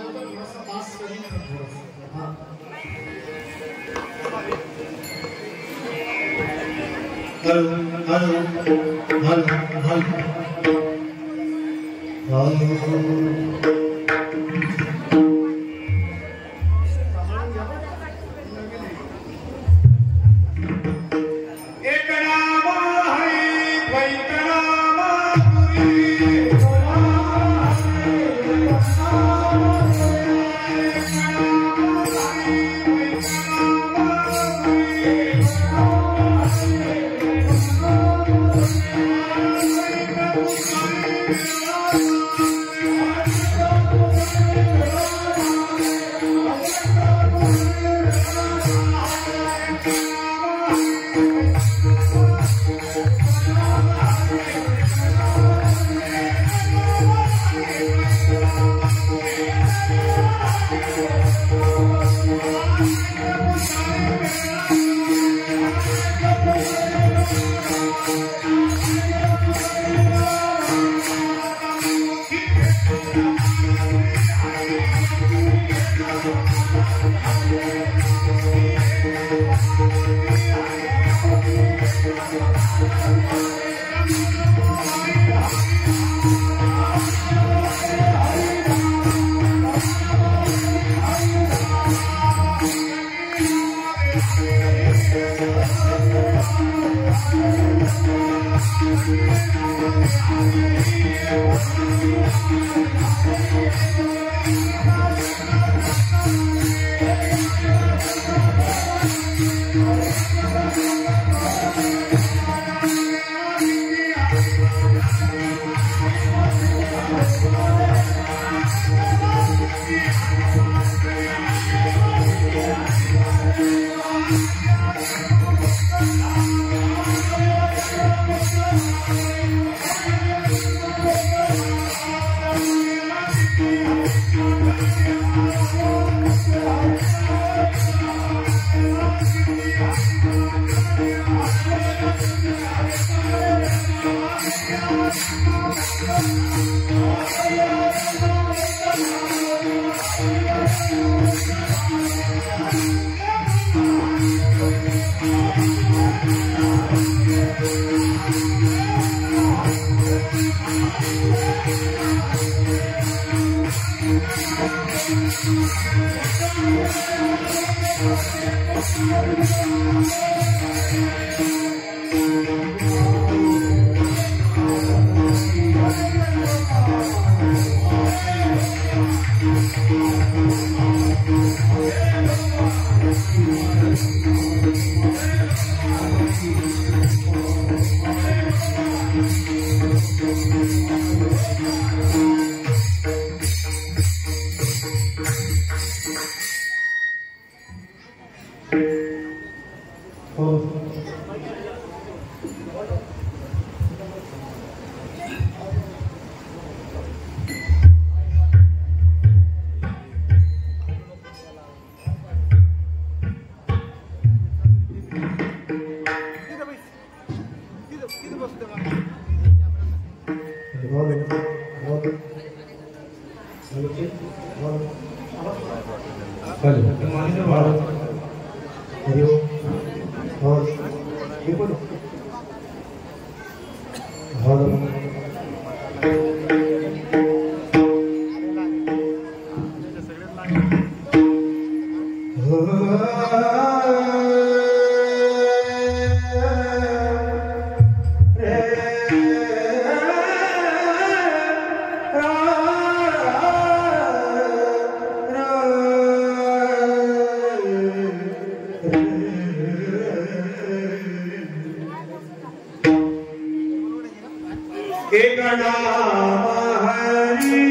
तो थोड़ा पास करेंगे थोड़ा हाँ हेलो हेलो हेलो हेलो नाम हरि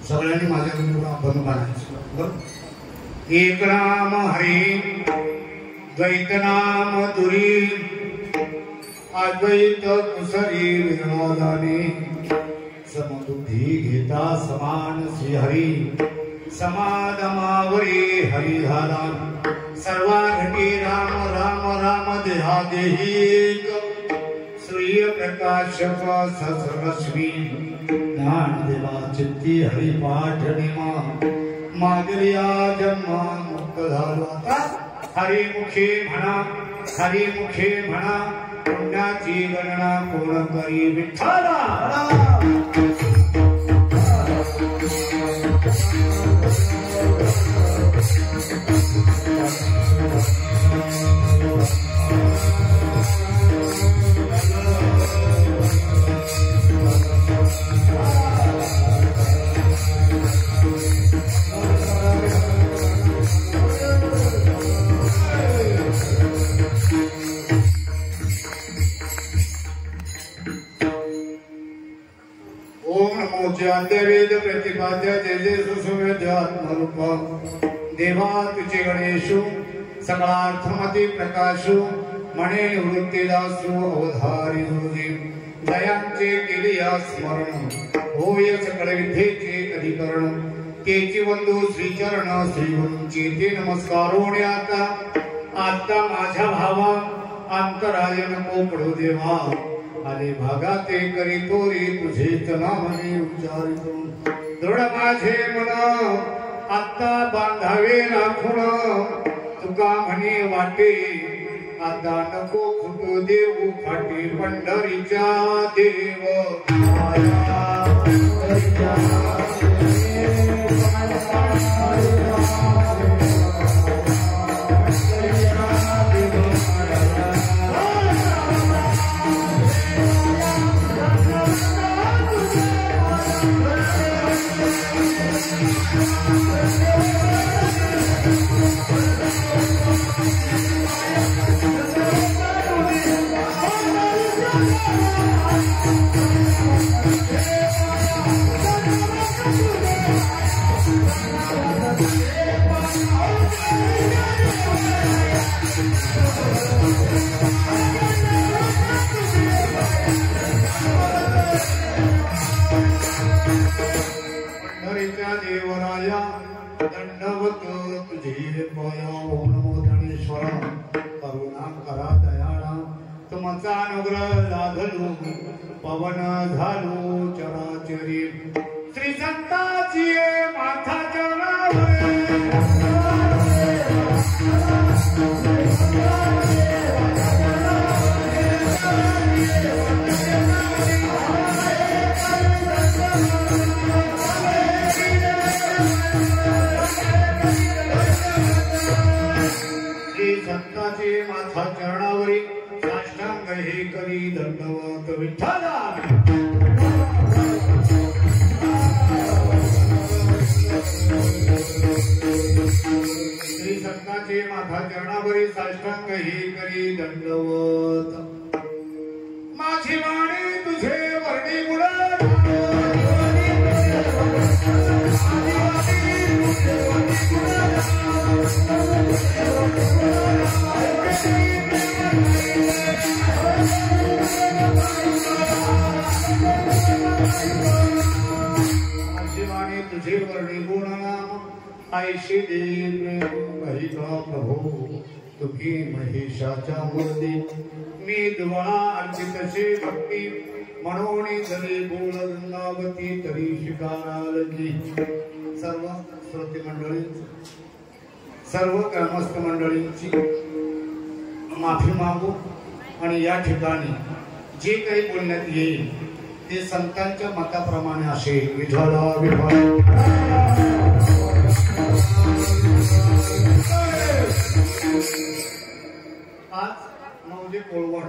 सगळ्यांनी माझ्याकडे थोडा बंद पाडायचं. एक नाम हरी द्वैत नाम दुरी अद्वैत कुसरी विनोदाने समबुद्धी घेता समान श्रीहरी समाधमावरी हरी झाला सर्वाघटी राम राम राम देहा देही सूर्य प्रकाश सहस्रलक्ष्मी ज्ञानदेवा चित्ती हरिपाठ निमा मागरिया जन्मा मुक्त झालो. आता हरिमुखे म्हणा पुण्याची गणना कोण करी विठ्ठला. वेद प्रतिपाद्य जय जय सुसुवेद्यात्मरूप देवा तुझे गणेशु सकलार्थमती प्रकाशु मणे निवृत्तीदासु अवधारी गुरुजी दयांचे केले या स्मरण होय सकळ विद्येचे अधिकरण केची बंधू श्रीचरण श्रीगुरूंची ते नमस्कारोने आता माझ्या भावा अंतराय नको पडू देवा आले भागाते करी तोरी तुझेच नामने उच्चारितो दृढ माझे मन आता बांधावे राखून तुका म्हणे वाटे आता नको फुटू देऊ फाटी पंढरीच्या देव देवराया दंडवत तुझे पाया. ओम नमो धनेश्वर करुणा करा दयाळा तुमचा अनुग्रह लाभलो पवन झालो चराचरी श्री संताची माथा चरणावर संताचे माथा चरणावरी साष्टांग हे करी दंडवत विठ्ठला श्री संतांचे माथा चरणावरी साष्टांग हे करी दंडवत माझी वाणी तुझे वर्णी गुण तुझे वर्णी गुण ऐशी देव महिला प्रभो तुझी महेशाच्या मूर्ती मी दुवा अर्चितसे भक्ती म्हणून जरी बोल गंगावती तरी शिकारालकी सर्व श्रोते मंडळी सर्व ग्रामस्थ मंडळींची माफी मागू आणि या ठिकाणी जे काही बोलण्यात येईल ते संतांच्या मताप्रमाणे असेल विठ्ठला विठ्ठल आज मौजे कोळवड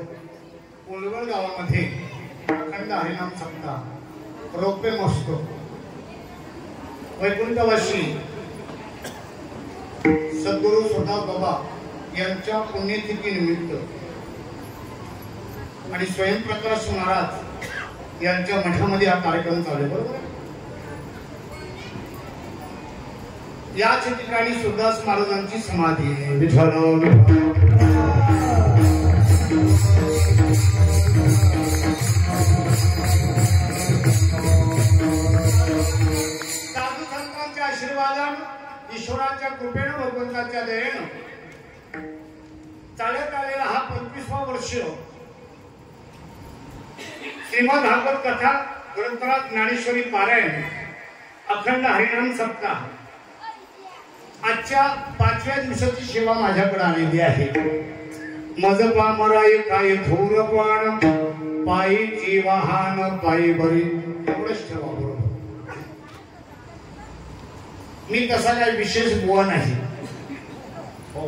गावामध्ये अखंड हरिनाम सप्ताह रौप्य महोत्सव वैकुंठवासी सद्गुरु स्वतः बाबा यांच्या पुण्यतिथी निमित्त आणि स्वयंप्रकाश महाराज यांच्या मठामध्ये हा कार्यक्रम चालू आहे बरोबर याच ठिकाणी सुरदास महाराजांची समाधी आहे विठ्ठला साधू संतांच्या आशीर्वादानं ईश्वराच्या कृपेनं भगवंताच्या दयेनं चालत आलेला हा 25वा वर्ष श्रीमद भागवत कथा ग्रंथराज ज्ञानेश्वरी पारायण अखंड हरिनाम सप्ताह आजच्या 5व्या दिवसाची सेवा माझ्याकडे आलेली आहे मज पामराय काय थोरपण पायी जीवाहान पायी बरी एवढंच ठेवा बरोबर मी तसा काही विशेष बुवा नाही हो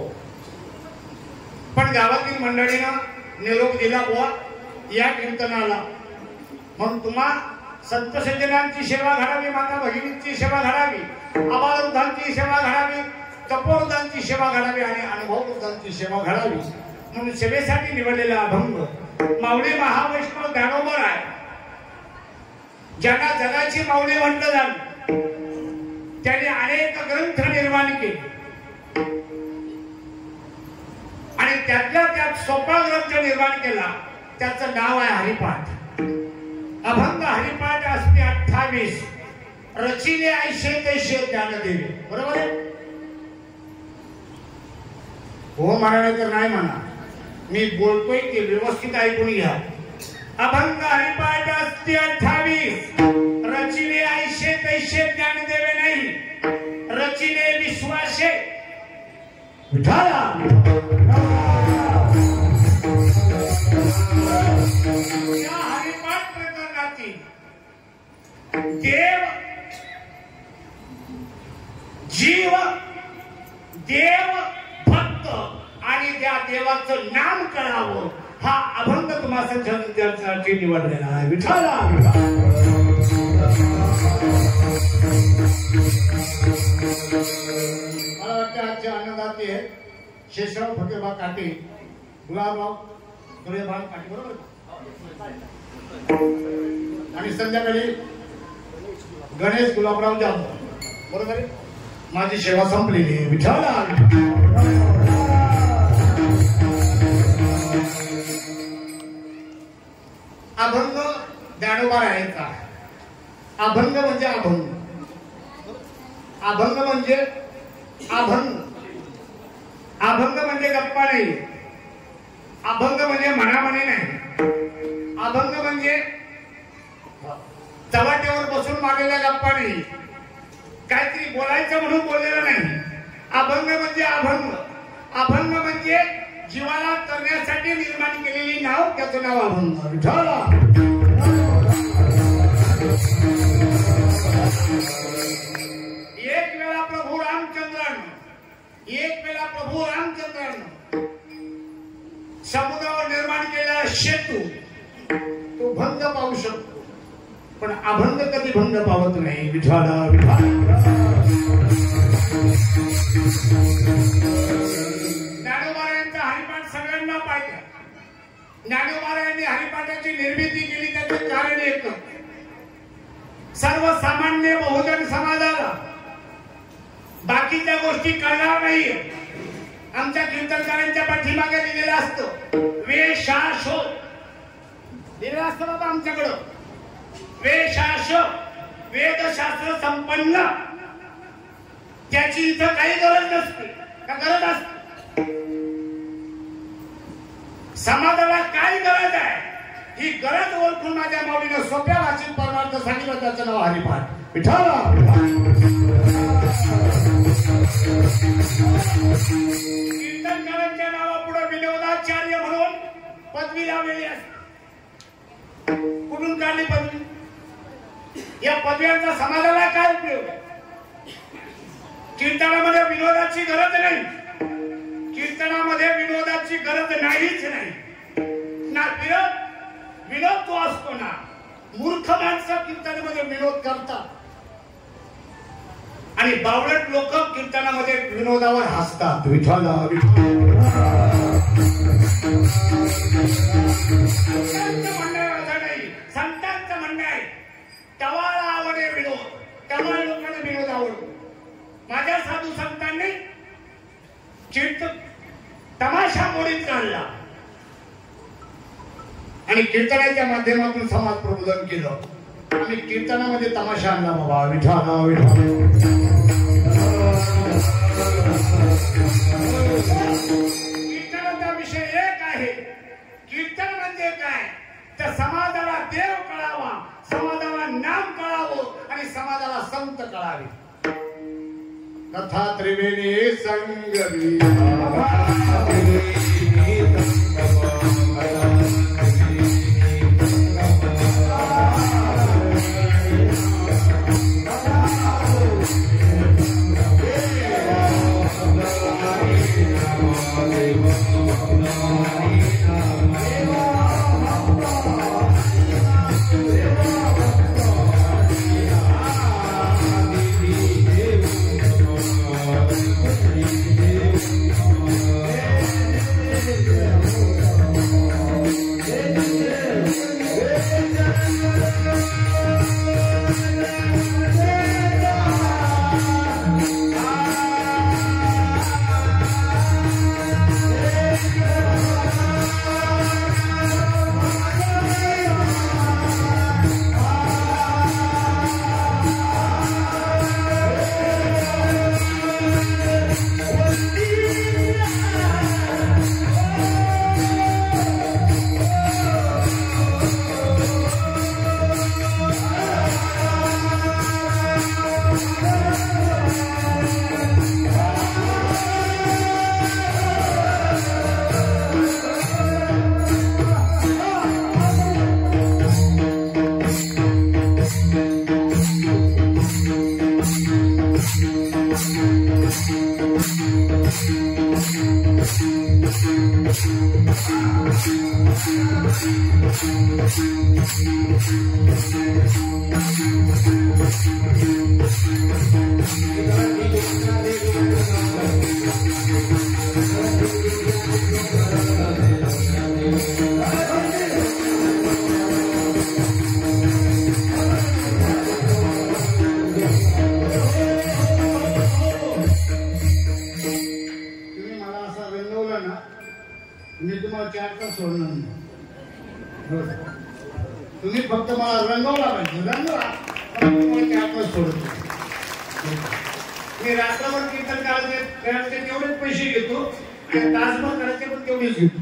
पण गावातील मंडळीनं निरोप दिला बुवा या कीर्तनाला म्हणून तुम्हा संत सज्जनांची सेवा घडावी माता भगिनींची सेवा घडावी आबालवृद्धांची सेवा घडावी तपोवृद्धांची सेवा घडावी आणि अनुभववृद्धांची सेवा घडावी म्हणून सेवेसाठी निवडलेला अभंग माऊली महावैष्णव ज्ञानोबर आहे ज्यांना जगाची माऊली म्हटलं जात त्यांनी अनेक ग्रंथ निर्माण केले आणि त्यातल्या त्यात सोपा ग्रंथ निर्माण केला त्याचं नाव आहे हरिपाठ अभंग हरिपाठ असते 28 रचिले ऐशे तैशे ज्ञानदेवे बरोबर आहे हो म्हणाले तर नाही म्हणा मी बोलतोय ते व्यवस्थित ऐकून घ्या अभंग हरिपाठ असते 28 रचिले ऐशे तैशे ज्ञानदेवे नाही रचिले विश्वासे विठाला या हरिपाठ प्रकरणातील देव जीव देव भक्त आणि त्या देवाचं नाम करावं हा अभंग तुम्हा संचासाठी निवडलेला आहे विठ्ठला मला वाटतं आजच्या आनंदाचे शेषराव फतेबा काटे गुलाबराव सूर्यभान काटे बरोबर आणि संध्याकाळी गणेश गुलाबराव जाधव बरोबर आहे माझी सेवा संपलेली आहे विठ्ठला अभंग ज्ञानोबा यांचा अभंग म्हणजे अभंग अभंग म्हणजे अभंग अभंग म्हणजे गप्पा नाही अभंग म्हणजे मनामनी नाही अभंग म्हणजे चव्हाट्यावर बसून मारलेल्या गप्पा नाही काहीतरी बोलायचं म्हणून बोललेलं नाही अभंग म्हणजे अभंग अभंग म्हणजे जीवाला करण्यासाठी निर्माण केलेली नाव त्याचं नाव अभंग विठ्ठला एक वेळा प्रभू रामचंद्रानं समुद्रावर निर्माण केलेला सेतू तो भंग पाहू शकतो, पण अभंग कधी भंग पावत नाही. विठ्ठला ज्ञानोबारायांचा हरिपाठ सगळ्यांना पाहिजे. ज्ञानोबारायांनी हरिपाठाची निर्मिती केली त्याचे कारण एक, सर्वसामान्य बहुजन समाजाला बाकीच्या गोष्टी कळणार नाही. आमच्या कीर्तनकारांच्या पाठीमागे लिहिलेलं असतं वेशाश लिहिलेलं असतं बाबा आमच्याकडं. वेशाश वेदशास्त्र संपन्न, त्याची इथं काही गरज नसते का गरज असते. समाजाला काय गरज आहे ही गरज ओळखून माझ्या माऊलीनं सोप्या भाषेत परमार्थ सांगितलं, त्याचं नाव हरिपाठ. कीर्तनकारांच्या नावापुढे विनोदाचार्य म्हणून पदवी लावलेली असते. कुठून काढली पदवी? या पदव्यांचा समाजाला काय उपयोग आहे? कीर्तनामध्ये विनोदाची गरज नाही, कीर्तनामध्ये विनोदाची गरज नाहीच नाही ना. विनोद तो असतो ना. मूर्ख माणसं कीर्तनामध्ये विनोद करतात आणि बावळट लोक कीर्तनामध्ये विनोदावर हसतात. विठ्ठला संतांचं म्हणणं आहे टवाळा आवडे विनोद, टवाळ लोकांना विनोद आवडतो. माझ्या साधू संतांनी तमाशा मोडीत काढला आणि कीर्तनाच्या माध्यमातून समाज प्रबोधन केलं. आम्ही कीर्तनामध्ये तमाशा आणला बाबा. विठ्ठला कीर्तनाचा विषय एक आहे. कीर्तन म्हणजे काय तर समाजाला देव कळावा, समाजाला नाम कळावं आणि समाजाला संत कळावे. कथा त्रिवेणी संगमी तुम्ही फक्त मला रंगवला पाहिजे. रंगवला सोडतो मी रात्रभर कीर्तन करायचे तेवढेच पैसे घेतो आणि तासभर करायचे पण तेवढेच घेतो.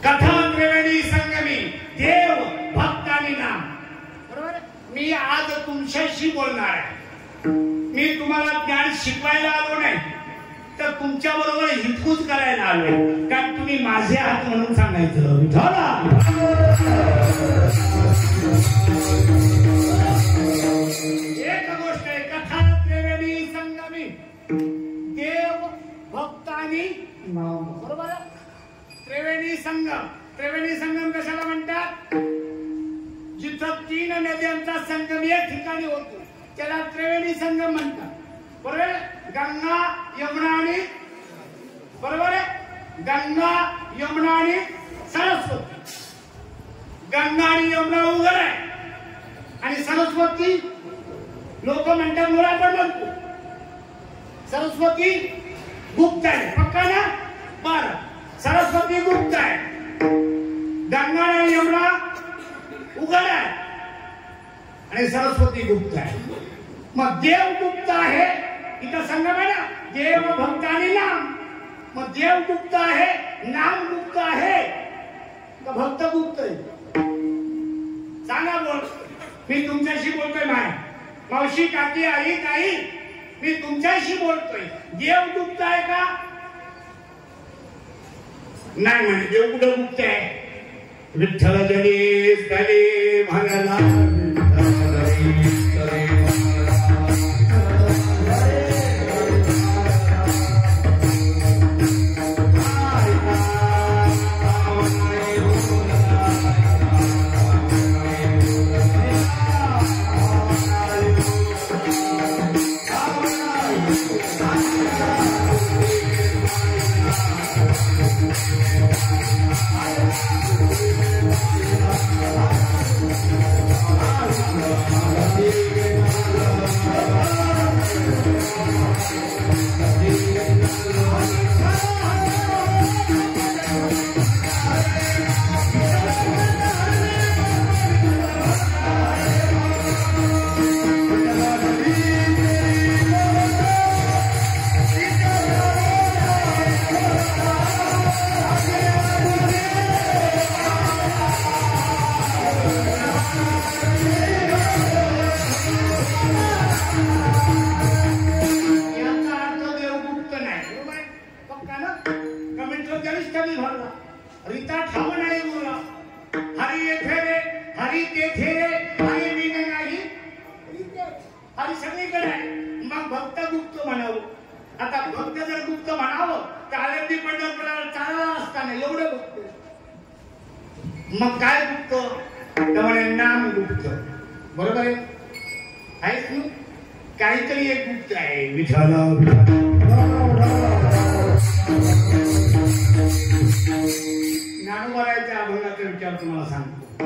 कथा त्रिवेणी संगमी देव भक्त आणि नाम. बरोबर. मी आज तुमच्याशी बोलणार आहे. मी तुम्हाला ज्ञान शिकवायला आलो नाही तर तुमच्या बरोबर हितकूच करायला आलोय. कारण तुम्ही माझे आहात म्हणून सांगायचं. एक गोष्ट आहे कथा त्रिवेणी संगमी देव आणि नाम, बरोबर आहे. त्रिवेणी संगम. त्रिवेणी संगम कशाला म्हणतात? जिथं 3 नद्यांचा संगम एक ठिकाणी होतो त्याला त्रिवेणी संगम म्हणतात. बरोबर. गंगा, यमुना आणि, बरोबर आहे, गंगा, यमुना आणि सरस्वती. गंगा आणि यमुना उघड आहे आणि सरस्वती लोक म्हणतात मुळा पण म्हणतो सरस्वती गुप्त आहे. पक्का ना? बरं. सरस्वती गुप्त आहे, गंगा आणि यमुना उघड आहे आणि सरस्वती गुप्त आहे. मग देव गुप्त आहे, इथं संगम आहे ना, देव भक्त आणि नाम. मग देव गुप्त आहे, नाम गुप्त आहे का भक्त गुप्त आहे? सांगा बोल. मी तुमच्याशी बोलतोय मावशी, काकी, आई, ताई, मी तुमच्याशी बोलतोय. देव गुप्त आहे का? नाही म्हणे. देव कुठं गुप्त आहे? विठ्ठल जनी झाले म्हणाला, मग काय गुप्त? त्यामुळे नाम गुप्त. बरोबर आहे. आहेच ना? काहीतरी एक गुप्त आहे. विठाला ज्ञानोबारायच्या अभंगाचा विचार तुम्हाला सांगतो.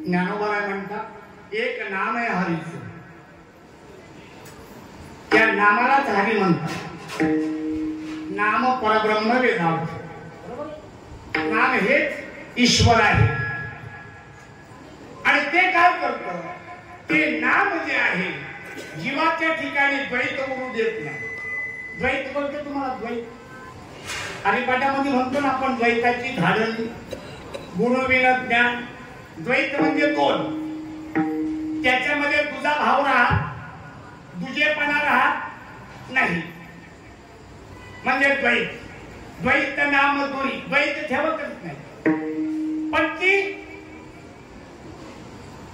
ज्ञानोबाराय म्हणतात एक नाम आहे हरीचं, त्या नामालाच हरी म्हणतात. नाम परब्रह्म वेदांत. नाम हेच ईश्वर आहे आणि ते काय करतं? ते नाम जे आहे जीवाच्या ठिकाणी द्वैत करू देत नाही. द्वैत बोलतो तुम्हाला. द्वैत हरिपाठामध्ये म्हणतो ना आपण, द्वैताची धारण गुणविन ज्ञान. द्वैत म्हणजे दोन, त्याच्यामध्ये तुझा भाव राहत, दुजेपणा राहत नाही म्हणजे द्वैत. द्वैत नाम दोरी, द्वैत ठेवतच नाही. पण ती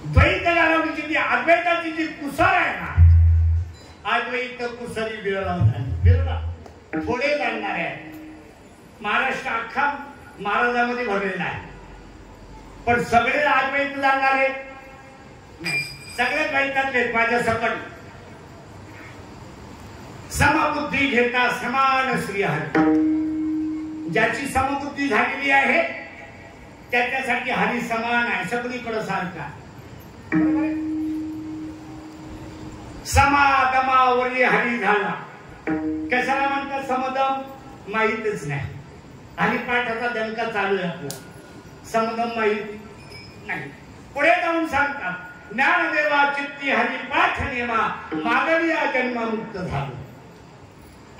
द्वैत घालवण्याची जी अद्वैताची जी कुसर आहे ना, अद्वैत कुसरी बिरला थोडे जाणणारे आहे. महाराष्ट्र अख्खा महाराजांमध्ये भरलेला आहे, पण सगळे अद्वैत जाणणारे नाही. सगळे द्वैतातले माझ्या सकट. समबुद्धी घेता समान श्री हरी. ज्याची समबुद्धी झालेली आहे त्याच्यासाठी हरी समान आहे, सगळीकडे सारखा. समादमावरी हरी झाला. कशाला म्हणतात समदम? माहितच नाही. हरिपाठाचा दणका चालू आहे आपला. समदम माहित नाही. पुढे जाऊन सांगतात ज्ञानदेवा चित्ती हरिपाठ नेमा मागविया जन्ममुक्त झालो.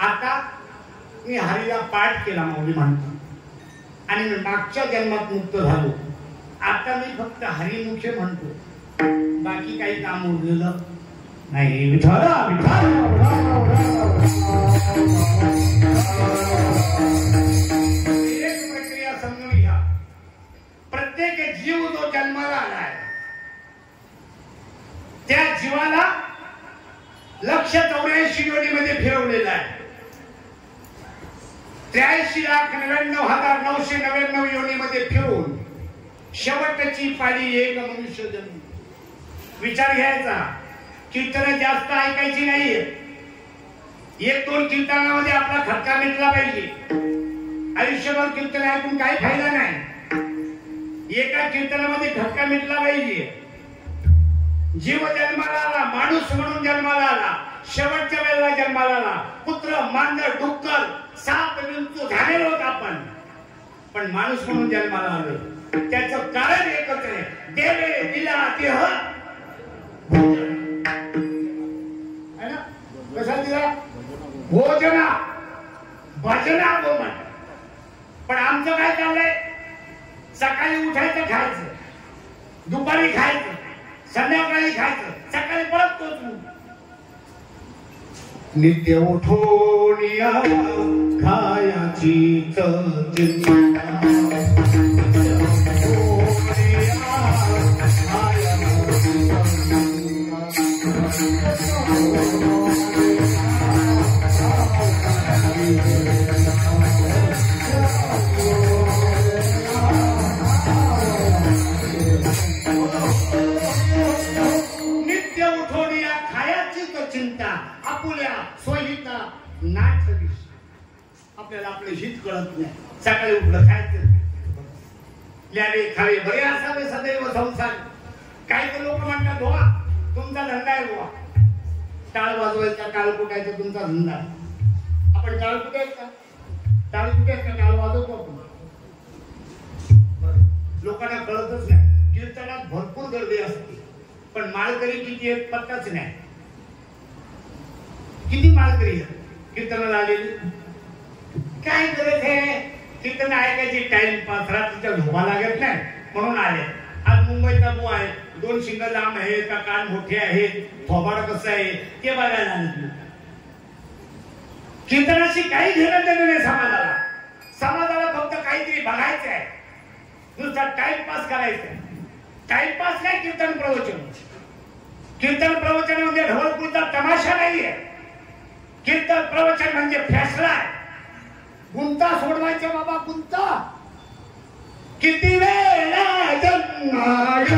आता मी हरीला पाठ केला माऊली म्हणतो आणि मागच्या जन्मात मुक्त झालो. आता मी फक्त हरिमुखे म्हणतो, बाकी काही काम उरलेलं नाही. विठाला एक प्रक्रिया समजून घ्या. प्रत्येक जीव जो जन्माला आलाय त्या जीवाला 184 योनीमध्ये फिरवलेला आहे. 83,99,999 योनीमध्ये फिरून शेवटची पाळी एक मनुष्य जन्म. विचार घ्यायचा, कीर्तन जास्त ऐकायची नाहीये. 1-2 कीर्तनामध्ये आपला खटका मिटला पाहिजे. आयुष्यभर कीर्तन ऐकून काही फायदा नाही. एका कीर्तनामध्ये खटका मिटला पाहिजे. जीव जन्माला आला, माणूस म्हणून जन्माला आला, शेवटच्या वेळेला जन्माला आला. पुत्र, मांजर, डुक्कर, साप, विंचू झालेलो होत आपण, पण माणूस म्हणून जन्माला आलो. त्याचं कारण एकच आहे, देवे दिला देह है ना. कसा दिला? भोजना भजना बोमन. पण आमचं काय चाललंय? सकाळी उठायचं खायचं, दुपारी खायचं, संध्याकाळी खायचं, सकाळी परत तोच. नित्य उठून या खायाची चिंता. आपल्याला आपलं हित कळत नाही. सकाळी उठलं खायचं, ल्यावे खावे बरे असावे सदैव संसार. काही तर लोक म्हणतात धोवा तुमचा धंदा आहे, धोवा टाळ वाजवायचा, टाळ कुटायचा तुमचा धंदा. आपण टाळ कुटायच का? टाळ कुटायच का? टाळ वाजवतो आपण. लोकांना कळतच नाही. कीर्तनात भरपूर गर्दी असते, पण माळकरी किती आहेत पत्ताच नाही. किती माळकरी कीर्तनाला आलेली? काय गरज आहे कीर्तन ऐकायची? टाइमपास, रात्रीच्या झोपा लागत नाही म्हणून आले. आज मुंबईचा बो आहे, 2 शिंग लांब आहे का, कान मोठे आहेत, थोबाड कसं आहे ते बघायला आले. कीर्तनाशी काही घेणं देणं नाही समाजाला. समाजाला फक्त काहीतरी बघायचं आहे, नुसता टाइमपास करायचा आहे. टाइमपास नाही कीर्तन प्रवचन. कीर्तन प्रवचन म्हणजे ढवळपुरता तमाशा नाहीये. कीर्तन प्रवचन म्हणजे फैसला आहे. गुंता सोडवायचा बाबा, गुंता. किती वेळा जन्माला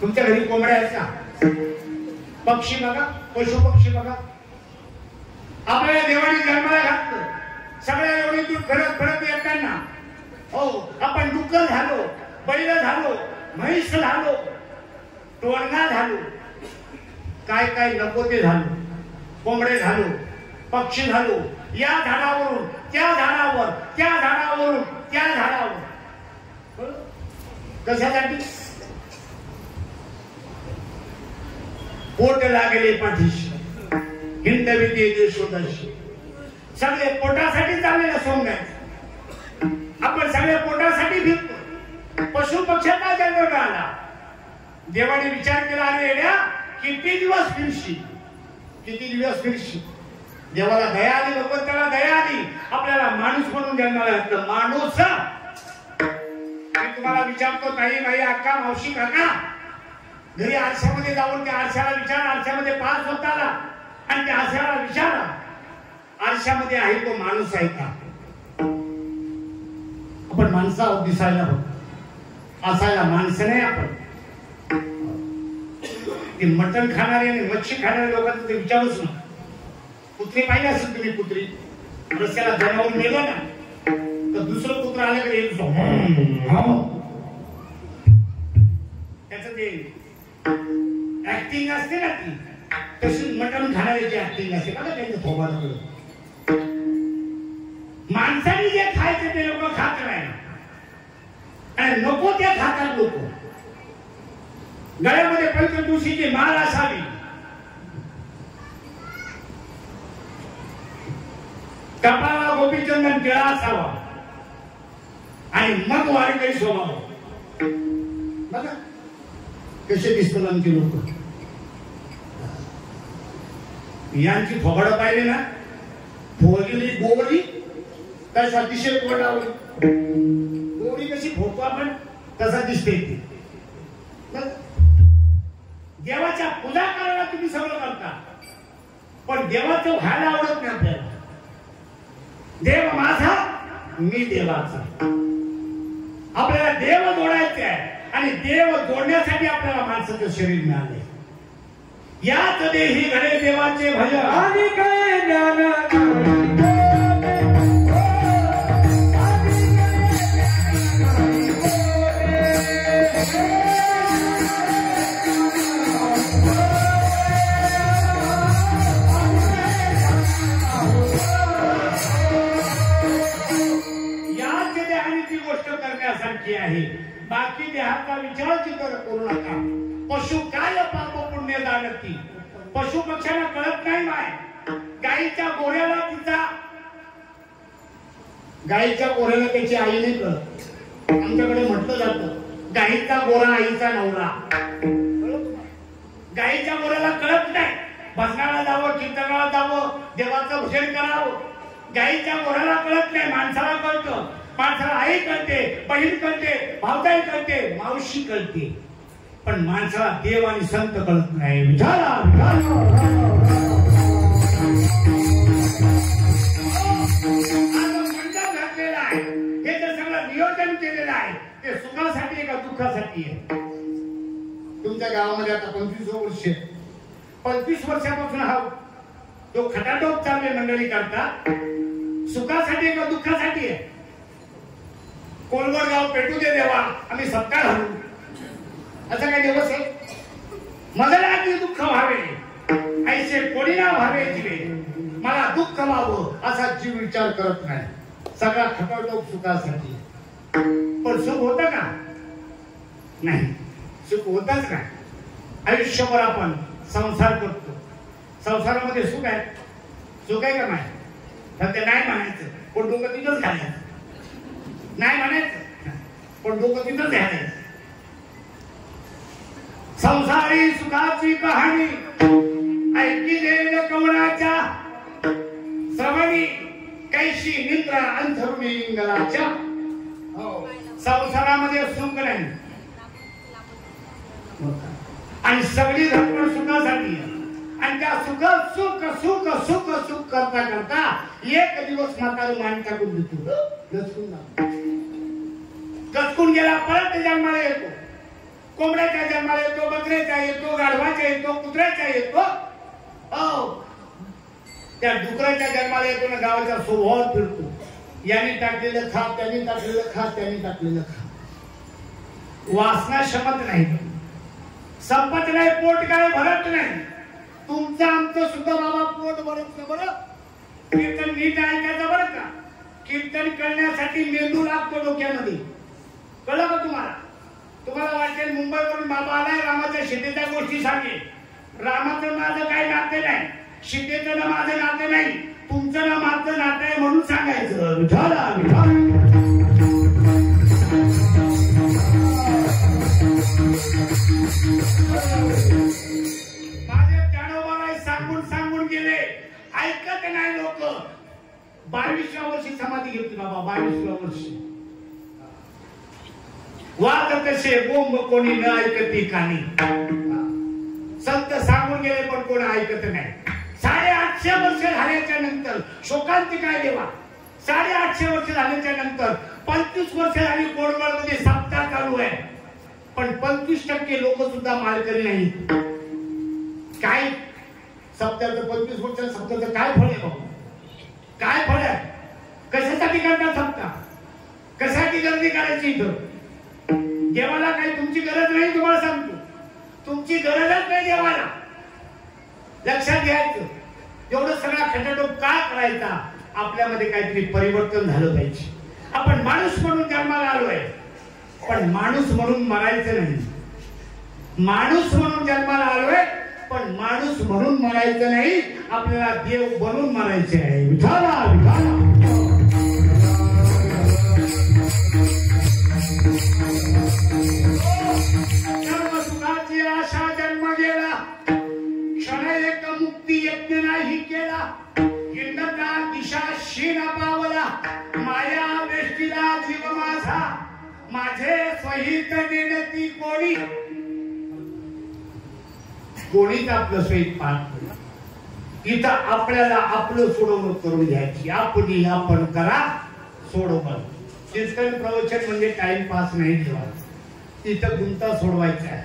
तुमच्या घरी कोंबड्या आहेत का? पक्षी बघा, पशु पक्षी बघा. आपल्याला देवाने जन्माला घातलं, सगळ्या एवढीतून घरात घरात येताना हो आपण डुक्कर झालो, बैल झालो, म्हैस झालो, टोळगा झालो, काय काय नको ते झालो, कोंबडे झालो, पक्षी झालो. या झाडावरून त्या झाडावर, त्या झाडावरून त्या झाडावर. कशासाठी? पोट लागले पाठीशी, हिंदविते देशोदाशी. सगळे पोटासाठी चाललेलं सोंग आहे. आपण सगळे पोटासाठी फिरतो. पशु पक्ष्यांना जन्म मिळाला. देवाने विचार केला, अरे येड्या किती दिवस फिरशी, किती दिवस फिरशी. देवाला दया आली, भगवंताला दया आली, आपल्याला माणूस म्हणून जन्माला घातलं. माणूस. मी तुम्हाला विचारतो, ताई बाई, अक्का, मावशी, काका, घरी आरशामध्ये जाऊन त्या आरशाला विचार, आरशामध्ये पाच स्वतःला, आणि त्या आरशाला विचारा, आरशामध्ये आहे तो माणूस आहे का? आपण माणसा दिसायला बघ, असायला माणसं नाही आपण. ते मटण खाणारे आणि मच्छी खाणारे लोकांचं ते विचारूच ना. कुत्री पाहिजे असेल तुम्ही, कुत्री रस्त्याला जनावून नेलं ना तर दुसरं कुत्र आलं की त्यांचं ते ऍक्टिंग असते ना ती तशी मटण खाणाऱ्याची ऍक्टिंग असते बघा त्यांचं थोबाड माणसाने जे खायचं ते लोक खात नाही आणि नको ते खातात लोक गळ्यामध्ये पंचतुळशीची माळ असावी कपाळाला गोपीचंदन टिळा असावा आणि मग वारकरी स्वभाव बघा कसे दिसतात आमची लोक यांची थोबडं पाहिली ना फोडलेली गोवरी कशी अतिशय तोंडावर गोवरी कशी फोडतो आपण तसा दिसते ती देवाच्या पूजा करायला तुम्ही सगळं करता पण देवाचं व्हायला आवडत नाही आपल्याला देव माझा मी देवाचा आपल्याला देव जोडायचे आहे आणि देव जोडण्यासाठी आपल्याला माणसाचं शरीर मिळाले याच देही घडे देवाचे भजन आणि काय ज्ञान आहे बाकी देहाचा विचार चित्र करू नका पशु काय पाप पुण्य जाणती पशु पक्ष्यांना कळत नाही माय गाईच्या गोऱ्याला त्याची आई नाही कळत आमच्याकडे म्हटलं जातं गाईचा गोरा आईचा नवरा गाईच्या गोऱ्याला कळत नाही भजनाला जावं कीर्तनाला जावं देवाचं भजन करावं गाईच्या गोऱ्याला कळत नाही माणसाला कळतं माणसाला आई कळते बहीण कळते भावताई कळते मावशी कळते पण माणसाला देव आणि संत कळत नाही विचारा मंडप घातलेला आहे हे तर सगळं नियोजन केलेलं आहे ते सुखासाठी का दुःखासाठी आहे तुमच्या गावामध्ये आता 25 वर्षापासून हा जो खटाटोप चालले मंडळी करता सुखासाठी का दुःखासाठी आहे कोलवड गाव पेटू दे देवा आम्ही सत्कार घालू असं काय दिवस आहे मला दुःख व्हावे ऐसे कोणी ना व्हावे जीवे मला दुःख व्हावं असा जीव विचार करत नाही सगळा खटाटोप सुखासाठी पण सुख होत का नाही सुख होतच नाही आयुष्यभर आपण संसार करतो संसारामध्ये सुख आहे का नाही तर ते नाही म्हणायचं पण डोकं तिथंच घालायचं नाही म्हणायचं पण डोकं तिथंच घालायचं संसारी सुखाची कहाणी ऐकी देईल कवनाच्या श्रवणी कैशी निद्रा अंथरुणी इंगलाच्या संसारामध्ये सुख नाही आणि सगळी धडपड सुखासाठी आणि त्या सुख सुख सुख सुख सुख करता करता एक दिवस म्हातारी मान टाकून देतो गचकून गेला परत जन्माला येतो कोंबड्याच्या जन्माला येतो बकऱ्याच्या येतो गाढवाच्या येतो कुत्र्याच्या येतो त्या डुकराच्या जन्माला येतो ना गावाच्या स्वभावात फिरतो याने टाकलेलं खा त्याने टाकलेलं खा त्याने टाकलेलं खा वासना शमत नाही संपत नाही पोट काय भरत नाही तुमचं आमचं सुद्धा बाबा पोट भरत नाही बरं कीर्तन नीट ऐकायचं बरं का कीर्तन करण्यासाठी मेंदू लागतो डोक्यामध्ये कळलं का तुम्हाला वाटेल मुंबईवरून बाबा आलाय रामाच्या सीतेच्या गोष्टी सांगेल रामाचं माझं काही नाते नाही सीतेचं ना माझं नाते नाही तुमचं ना माझं नातं आहे म्हणून सांगायचं विठाला माझे ज्ञानोबाला सांगून गेले ऐकत नाही लोक 22व्या वर्षी समाधी घेतली बाबा 22व्या वर्षी वाद कसे बोंब कोणी न ऐकती कानी संत सांगून गेले पण कोण ऐकत नाही 850 वर्ष झाल्याच्या नंतर शोकांती काय देवा 850 वर्ष झाल्याच्या नंतर 25 वर्ष झाली कोडवळ मध्ये सप्ताह चालू आहे पण 25% लोक सुद्धा मालकरी नाही काय सप्त्याचं 25 वर्ष सप्त्याचं काय फळ आहे बाबा काय फळ आहे कशासाठी करतात सप्ताह कशासाठी गर्दी करायची इथं देवाला काही तुमची गरज नाही तुम्हाला सांगतो तुमची गरजच नाही देवाला. लक्षात घ्यायचं. एवढं सगळा खटाटोप का करायचा? आपल्यामध्ये काहीतरी परिवर्तन झालं पाहिजे. आपण माणूस म्हणून जन्माला आलोय, पण माणूस म्हणून मरायचं नाही. माणूस म्हणून जन्माला आलोय, पण माणूस म्हणून मरायचं नाही. आपल्याला देव बनून मरायचे आहे. विठाला विठाला. सर्व सुखाची आशा जन्म गेला, क्षण एक मुक्ती यज्ञ नाही केला. हिंडता दिशा शीन पावला, माया वेष्टीला जीव माझा. माझे सहित नेणती कोणी, कोणीच आपलं सहित पाहत. इथं आपल्याला आपलं सोडवणूक करून घ्यायची. आपण करा सोडवणूक. कीर्तन प्रवचन म्हणजे टाइमपास नाही ठेवा. इथं गुंता सोडवायचा आहे.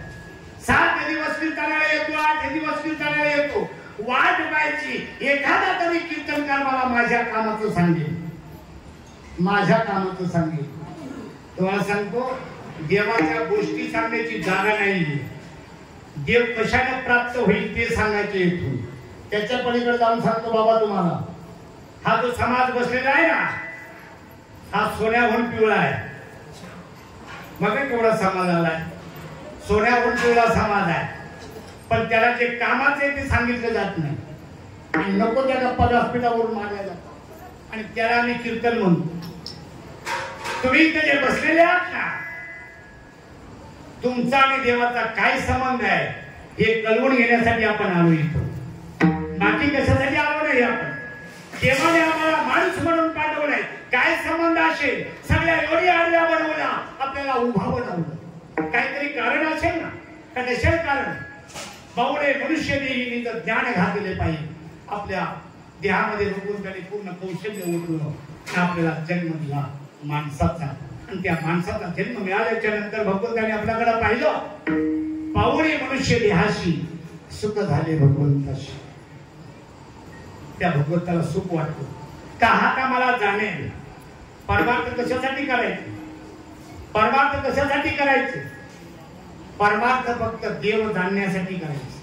7 दिवस कीर्तनाला येतो, 8 दिवस कीर्तनाला येतो. वाट पाहायची. एखादा तरी कीर्तनकार मला माझ्या कामाचं सांगेल, माझ्या कामाचं सांगेल. तुम्हाला सांगतो, देवाच्या गोष्टी सांगण्याची जागा नाही. देव कशाने प्राप्त होईल ते सांगायचे इथून. त्याच्या पलीकडे जाऊन सांगतो, बाबा तुम्हाला हा जो समाज बसलेला आहे ना, हा सोन्याहून पिवळा आहे. मग केवढा समाज आलाय. सोन्याहून पिवळा समाज आहे, पण त्याला जे कामाचे ते सांगितलं जात नाही. आणि नको त्या गप्पा व्यासपीठावरून मारल्या जातात. आणि त्याला आम्ही कीर्तन म्हणतो. तुम्ही इथे जे बसलेले आहात ना, तुमचा आणि देवाचा काय संबंध आहे हे कळवून घेण्यासाठी आपण आलो इथं. बाकी कशासाठी आलो नाही आपण. देवाने आम्हाला माणूस म्हणून पाठवलंय. काय संबंध असेल? सगळ्या एवढी आडव्या बनवल्या, आपल्याला उभा बनवलं. काहीतरी कारण असेल ना, का नसेल कारण? बावडे मनुष्य देही ज्ञान घातले पाहिजे. आपल्या देहामध्ये भगवंताने पूर्ण कौशल्य उतरवलं. आपल्याला जन्म दिला माणसाचा, आणि त्या माणसाचा जन्म मिळाल्याच्या नंतर भगवंताने आपल्याकडे पाहिलं. पावडे मनुष्य देहाशी सुख झाले भगवंताशी. त्या भगवंताला सुख वाटतं का? हा का मला जाणेल. परमार्थ कशासाठी करायचे? परमार्थ कशासाठी करायचे? परमार्थ फक्त देव जाणण्यासाठी करायचे.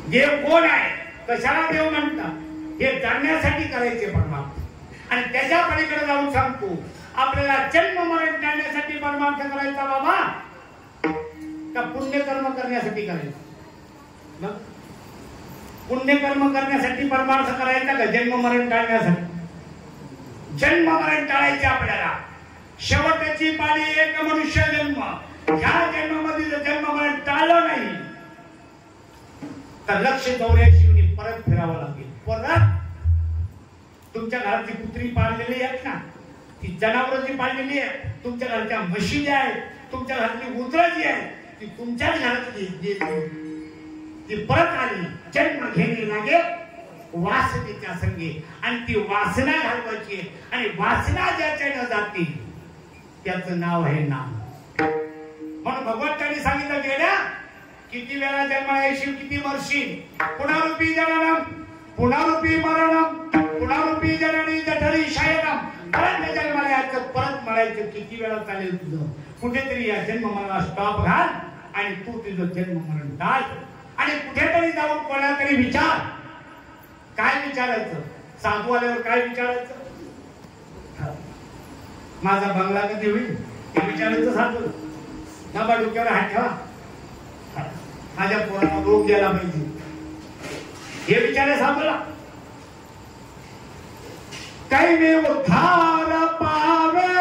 देव कोण आहे, कशाला देव म्हणतात हे जाणण्यासाठी करायचे परमार्थ. आणि त्याच्या पलीकडे जाऊन सांगतो, आपल्याला जन्म मरण टाळण्यासाठी परमार्थ करायचा बाबा, का पुण्यकर्म करण्यासाठी करायचं? पुण्यकर्म करण्यासाठी परमार्थ करायचा का जन्म मरण टाळण्यासाठी? जन्म मरण टाळायचे आपल्याला. शेवटची पाळी एक मनुष्य जन्म. ह्या जन्मामध्ये जर जन्म मरण टाळलं नाही तर 184 परत फिरावं लागेल. परत तुमच्या घराची कुत्री पाळलेली आहेत ना, ती जनावर जी पाळलेली आहे, तुमच्या घरच्या म्हशी ज्या आहेत, तुमच्या घरातली उंदरं जी आहे, ती तुमच्याच घरातली ती परत आली. जन्म घेणे लागे वासनेच्या संगे. आणि ती वासना घालवायची. आणि वासना ज्याच्यानं जाते त्याचं नाव आहे नाम. म्हणून भगवंतांनी सांगितलं गेल्या, किती वेळा जन्माला येशील, किती मरशील. पुनरुपी जननम पुनरुपी मरणम पुनरुपी जननी जठरी शयनम. परत जन्माला यायचं, परत मरायचं. किती वेळा चालेल तुझं? कुठेतरी या जन्म मरणाला स्टॉप घाल आणि तू तुझं जन्म मरण टाळ. आणि कुठेतरी जाऊन कोणाला तरी विचार. काय विचारायचं? साधू आल्यावर काय विचारायचं? माझा बंगला कधी होईल हे विचारायचं साधू. बाबा डोक्यावर हात ठेवा, माझ्या पोराला रोग गेला पाहिजे हे विचारे साधूला. काही मी उद्धार पावे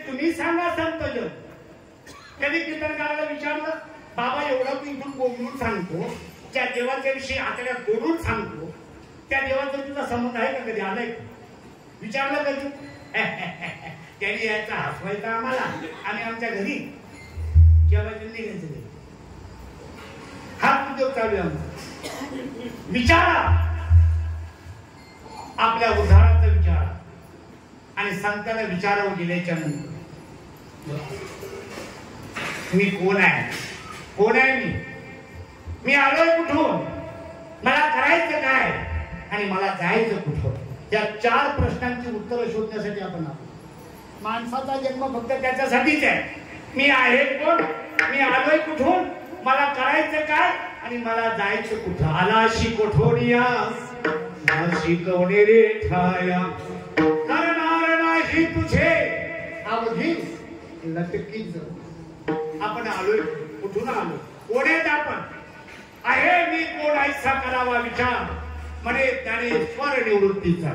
तुम्ही सांगा. संत जन कधी कीर्तनकाराला विचारलं, बाबा एवढा तू इथून बोलून सांगतो, त्या देवाच्या विषयी आतड्यात बोलून सांगतो, त्या देवाचा तुझा संबंध आहे का? कधी आलाय? विचारलं कधी? त्यांनी याचा हसवायचा आम्हाला आणि आमच्या घरी जेवायचं निघायचं घरी. हा उद्योग चालू आहे आमचा. विचारा, आपल्या उद्धाराचा विचार आणि संतांना विचारावं गेल्याच्या नंतर मी कोण आहे? कोण आहे मी आलोय कुठून? मला करायचं काय आणि मला जायचं कुठं? या 4 प्रश्नांची उत्तरं शोधण्यासाठी आपण आलो. माणसाचा जन्म फक्त त्याच्यासाठीच आहे. मी आहे कोण? मी आलोय कुठून? मला करायचं काय आणि मला जायचं कुठं? आलाशी कोठोनिया शिकवणे रे ठाया, करणार नाही तुझे अवघी लटकीच. आपण आलोय कुठून? आलो कोण आहेत आपण? आहे मी कोण? ऐसा करावा विचार म्हणे ज्ञानेश्वर निवृत्तीचा.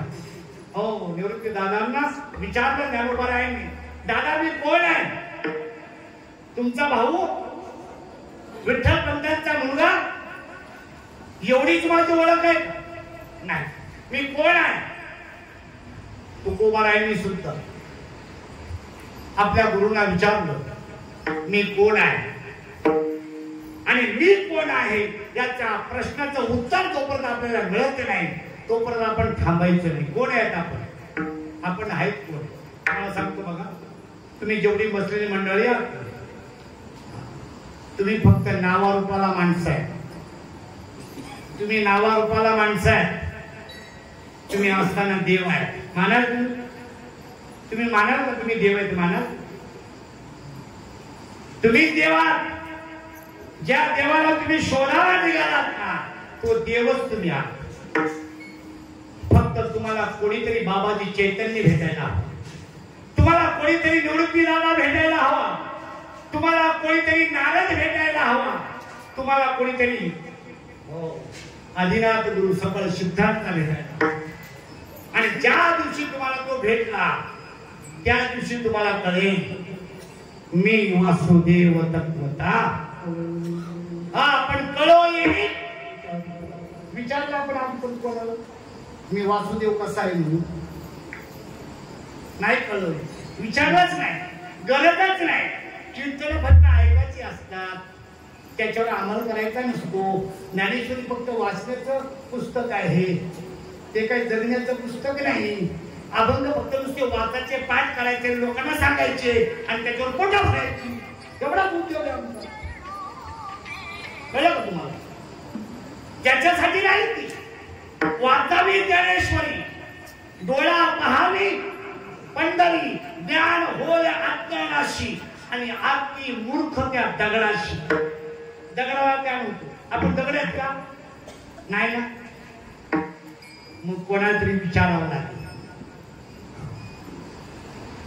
हो, निवृत्ती दादांना विचारलं ज्ञानोबा आहे मी, दादा मी कोण आहे? तुमचा भाऊ विठ्ठल पंतांचा मुलगा? एवढीच माझी ओळख आहे? नाही. मी कोण आहे? तुकोबारायांनी सुद्धा आपल्या गुरुंना विचारलं मी कोण आहे आणि मी कोण आहे याच्या प्रश्नाचं उत्तर जोपर्यंत आपल्याला मिळत नाही तोपर्यंत आपण थांबायचं नाही. कोण आहेत आपण? आपण आहेत कोण? मला सांगतो बघा, तुम्ही जेवढी बसलेली मंडळी आहात तुम्ही फक्त नावारूपाला माणसं आहे. तुम्ही नावारूपाला माणसं आहे. तुम्ही असताना देव आहे. मानाल तुम्ही? मानाल का तुम्ही देव आहेत? मानाल? तुम्ही देवा, ज्या देवाला तुम्ही शोधायला निघालात ना तो देवच तुम्ही आहात. फक्त तुम्हाला कोणीतरी बाबाजी चैतन्य भेटायला हवं. तुम्हाला कोणीतरी निवृत्ती दादा भेटायला हवा. तुम्हाला कोणीतरी नारद भेटायला हवा. तुम्हाला कोणीतरी आदिनाथ गुरु सकळ सिद्धांत भेटायला. आणि ज्या दिवशी तुम्हाला तो भेटला त्या दिवशी तुम्हाला कळेल मी वासुदेव तत्वता. हा, पण कळो येईल विचारलं आपण आमचं कोणाला मी वासुदेव कसा आहे म्हणून? नाही कळलं, विचारलंच नाही, गरजच नाही. कीर्तन फक्त ऐकायची असतात, त्याच्यावर अंमल करायचा नसतो. ज्ञानेश्वरी फक्त वाचण्याचं पुस्तक आहे, ते काही जगण्याचं पुस्तक नाही. अभंग फक्त नुसते वाचायचे, पाठ करायचे, लोकांना सांगायचे आणि त्याच्यावर पोटा भरायची, एवढाच उद्योग आहे आमचा. कळलं का तुम्हाला? त्याच्यासाठी नाही ती वाचावी ज्ञानेश्वरी, डोळा पहावी पंढरी, ज्ञान होय अज्ञानाशी आणि आत्ती मूर्ख त्या दगडाशी. दगडाला काय म्हणतो आपण? दगड आहेत का? नाही ना. मग कोणाला तरी विचारावं लागेल.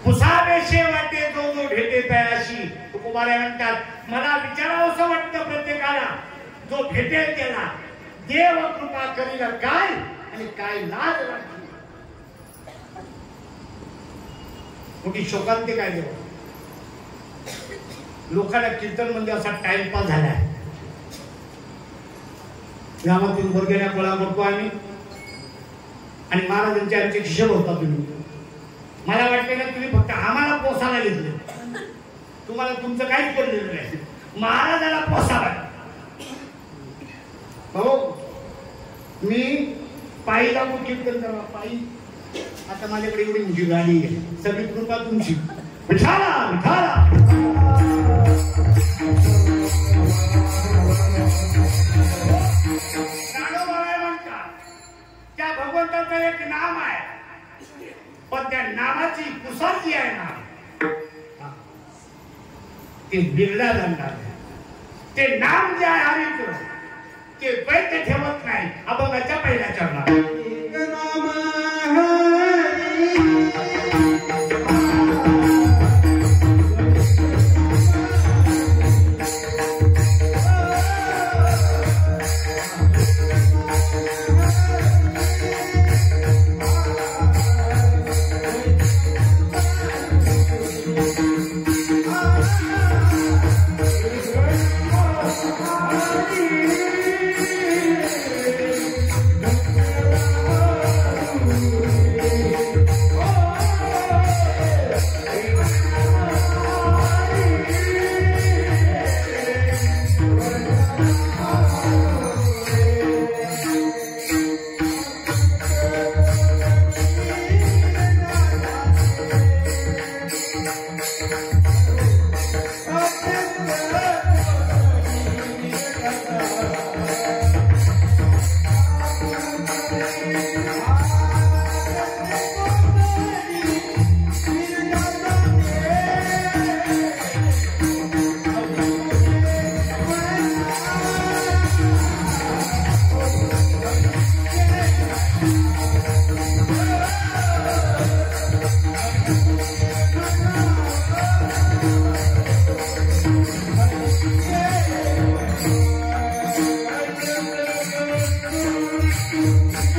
पुसावेशे वाटे जो जो भेटे तयाशी. तुकोबाराय म्हणतात मला विचारावं असं वाटतं प्रत्येकाला, जो भेटेल त्याला देव कृपा करील काय आणि काय लाज राखी. मोठी शोकांती काय देव. लोकांना कीर्तन म्हणजे असा टाइमपास झालाय. गावातून वर्गण्या गोळा करतो आम्ही आणि महाराजांचे आमचे शिष्य होता तुम्ही. मला वाटते ना तुम्ही फक्त आम्हाला पोसायला घेतले, तुम्हाला तुमचं काहीच पडलेलं नाही. महाराजाला पोसावा. हो, मी पायी जाऊ कीर्तन करा पायी. आता माझ्याकडे एवढी मोठी गाडी आहे, सगळी कृपा तुमची. विठाला विठाला. त्या भगवंताचं एक नाम आहे, पण त्या नामाची पुसार जी आहे ना ते बिरडा दंडार. ते नाम जे आहे हरीचं ते वैद्य ठेवत नाही. अभंगाच्या पहिल्या चरणात Thank you. आहे